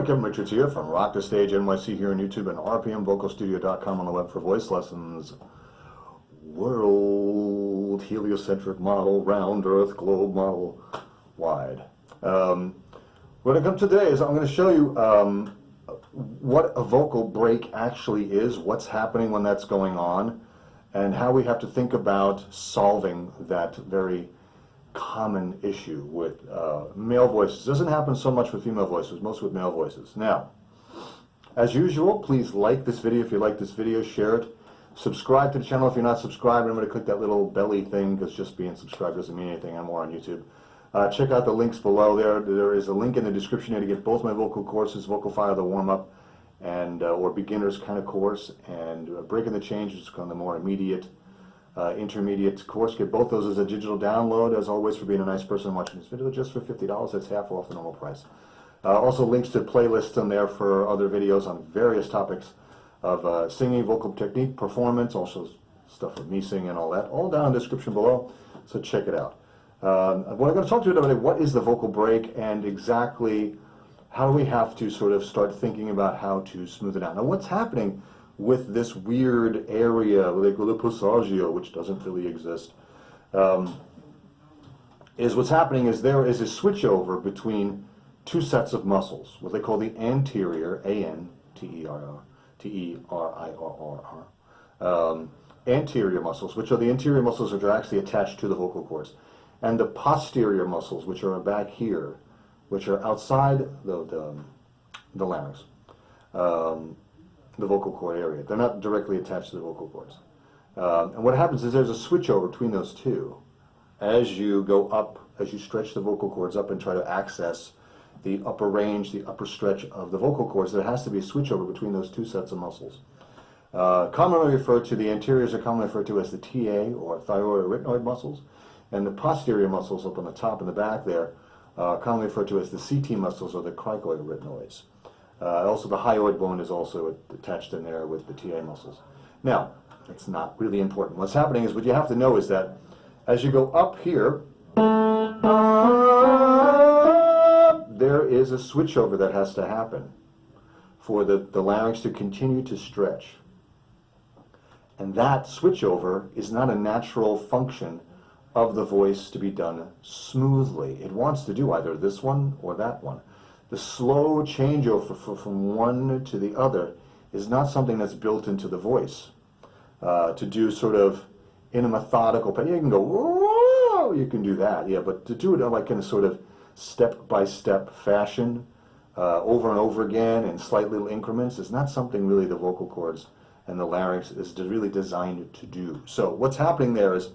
everyone, Kevin Richards here from Rock the Stage NYC here on YouTube and rpmvocalstudio.com on the web for voice lessons. World heliocentric model, round earth, globe model, wide. What I come today is I'm going to show you what a vocal break actually is, what's happening when that's going on, and how we have to think about solving that very common issue with male voices. It doesn't happen so much with female voices, mostly with male voices. Now, as usual, please like this video if you like this video, share it, subscribe to the channel if you're not subscribed. Remember to click that little belly thing, because just being subscribed doesn't mean anything. I'm more on YouTube. Check out the links below there. There is a link in the description here to get both my vocal courses, Vocal Fire, the warm-up, and or beginners kind of course, and Breaking the Change, which is kind of the more immediate intermediate course. Get both those as a digital download, as always, for being a nice person watching this video, just for $50. That's half off the normal price. Also links to playlists on there for other videos on various topics of singing, vocal technique, performance, also stuff of me singing and all that, all down in the description below, so check it out. What I'm going to talk to you about today, what is the vocal break, and exactly how do we have to sort of start thinking about how to smooth it out. Now, what's happening with this weird area, what they call the passagio, which doesn't really exist, is what's happening is there is a switchover between two sets of muscles, what they call the anterior, A-N-T-E-R-I-R-R, anterior muscles, which are the interior muscles which are actually attached to the vocal cords, and the posterior muscles, which are back here, which are outside the larynx, the vocal cord area. They're not directly attached to the vocal cords. And what happens is there's a switchover between those two. As you go up, as you stretch the vocal cords up and try to access the upper range, the upper stretch of the vocal cords, there has to be a switchover between those two sets of muscles. Commonly referred to, the anteriors are commonly referred to as the TA, or thyroidorytenoid muscles, and the posterior muscles up on the top and the back there, commonly referred to as the CT muscles, or the cricoidorytenoids. Also, the hyoid bone is also attached in there with the TA muscles. Now, it's not really important. What's happening is, what you have to know is that as you go up here, there is a switchover that has to happen for the larynx to continue to stretch. And that switchover is not a natural function of the voice to be done smoothly. It wants to do either this one or that one. The slow changeover from one to the other is not something that's built into the voice. To do sort of in a methodical pattern, you can go, whoa, you can do that, yeah, but to do it like in a sort of step-by-step fashion, over and over again in slight little increments, is not something really the vocal cords and the larynx is really designed to do. So what's happening there is,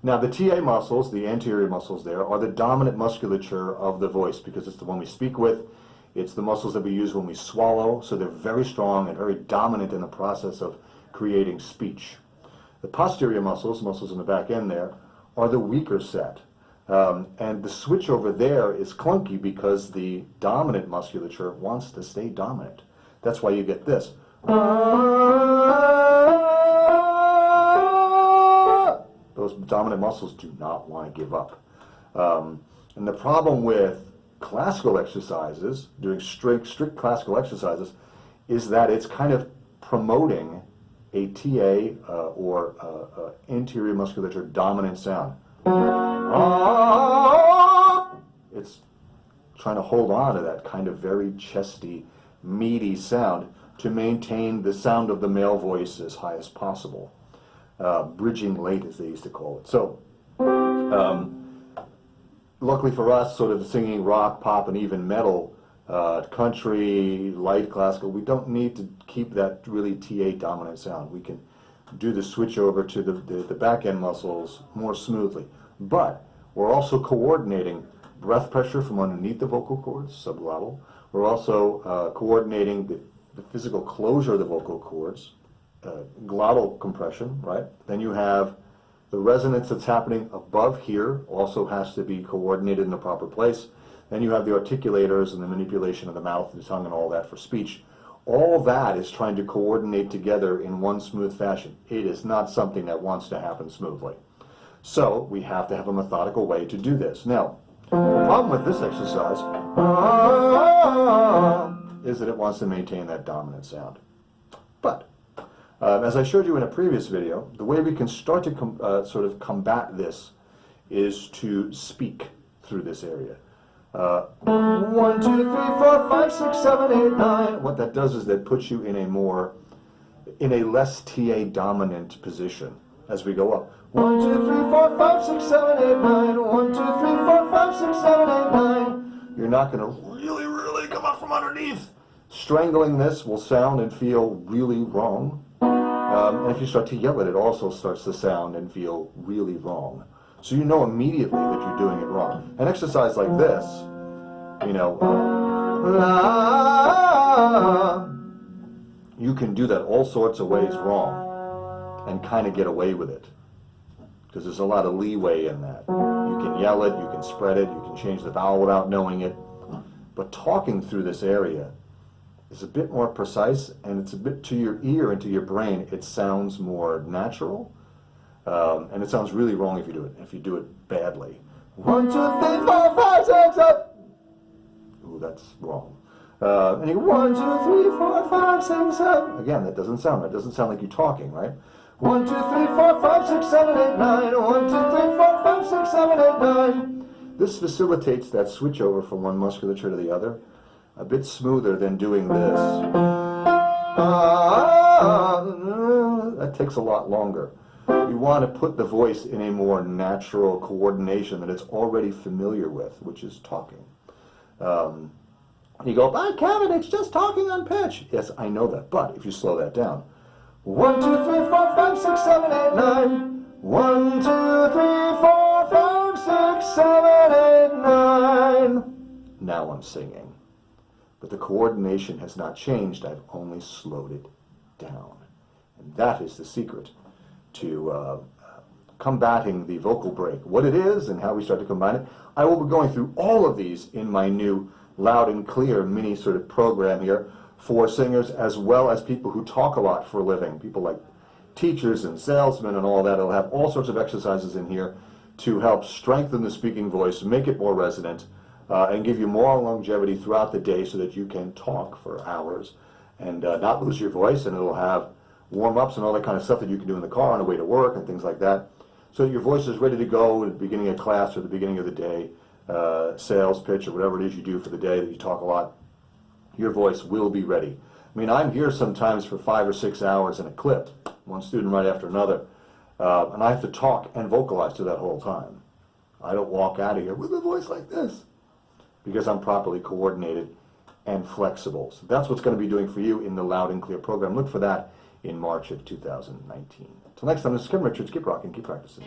now the TA muscles, the anterior muscles there, are the dominant musculature of the voice, because it's the one we speak with. It's the muscles that we use when we swallow, so they're very strong and very dominant in the process of creating speech. The posterior muscles, muscles in the back end there, are the weaker set. And the switch over there is clunky because the dominant musculature wants to stay dominant. That's why you get this. Those dominant muscles do not want to give up. And the problem with classical exercises, doing strict classical exercises, is that it's kind of promoting a TA or anterior musculature dominant sound. It's trying to hold on to that kind of very chesty, meaty sound to maintain the sound of the male voice as high as possible. Bridging late, as they used to call it. So, luckily for us, sort of singing rock, pop, and even metal, country, light classical, we don't need to keep that really TA dominant sound. We can do the switch over to the back end muscles more smoothly. But we're also coordinating breath pressure from underneath the vocal cords, subglottal. We're also coordinating the physical closure of the vocal cords, glottal compression, right? Then you have the resonance that's happening above here, also has to be coordinated in the proper place. Then you have the articulators and the manipulation of the mouth, the tongue, and all that for speech. All that is trying to coordinate together in one smooth fashion. It is not something that wants to happen smoothly. So we have to have a methodical way to do this. Now, the problem with this exercise is that it wants to maintain that dominant sound. But as I showed you in a previous video, the way we can start to sort of combat this is to speak through this area. 1, 2, 3, 4, 5, 6, 7, 8, 9. What that does is that puts you in a less TA dominant position as we go up. 1, 2, 3, 4, 5, 6, 7, 8, 9. 1, 2, 3, 4, 5, 6, 7, 8, 9. You're not going to really come up from underneath. Strangling this will sound and feel really wrong. And if you start to yell it also starts to sound and feel really wrong. So you know immediately that you're doing it wrong. An exercise like this, you know, you can do that all sorts of ways wrong and kind of get away with it. Because there's a lot of leeway in that. You can yell it, you can spread it, you can change the vowel without knowing it. But talking through this area is a bit more precise, and it's a bit to your ear and to your brain, it sounds more natural. And it sounds really wrong if you do it badly. 1, 2, 3, 4, 5, 6, 7. Ooh, that's wrong. And you go 1, 2, 3, 4, 5, 6, 7. Again, that doesn't sound right. It doesn't sound like you're talking, right? 1, 2, 3, 4, 5, 6, 7, 8, 9. 1, 2, 3, 4, 5, 6, 7, 8, 9. This facilitates that switch over from one musculature to the other a bit smoother than doing this. That takes a lot longer. You want to put the voice in a more natural coordination that it's already familiar with, which is talking. You go, but Kevin, it's just talking on pitch. Yes, I know that, but if you slow that down. 1, 2, 3, 4, 5, 6, 7, 8, 9. 1, 2, 3, 4, 5, 6, 7, 8, 9. Now I'm singing. But the coordination has not changed. I've only slowed it down. And that is the secret to combating the vocal break. What it is and how we start to combine it. I will be going through all of these in my new Loud and Clear mini sort of program here for singers as well as people who talk a lot for a living. People like teachers and salesmen and all that. It'll have all sorts of exercises in here to help strengthen the speaking voice, make it more resonant, and give you more longevity throughout the day so that you can talk for hours and not lose your voice. And it'll have warm-ups and all that kind of stuff that you can do in the car on the way to work and things like that. So that your voice is ready to go at the beginning of class or the beginning of the day, sales pitch or whatever it is you do for the day that you talk a lot. Your voice will be ready. I mean, I'm here sometimes for 5 or 6 hours in a clip, one student right after another, and I have to talk and vocalize to that whole time. I don't walk out of here with a voice like this because I'm properly coordinated and flexible. So that's what's going to be doing for you in the Loud and Clear program. Look for that in March of 2019. Until next time, this is Kim Richards. Keep rocking, keep practicing.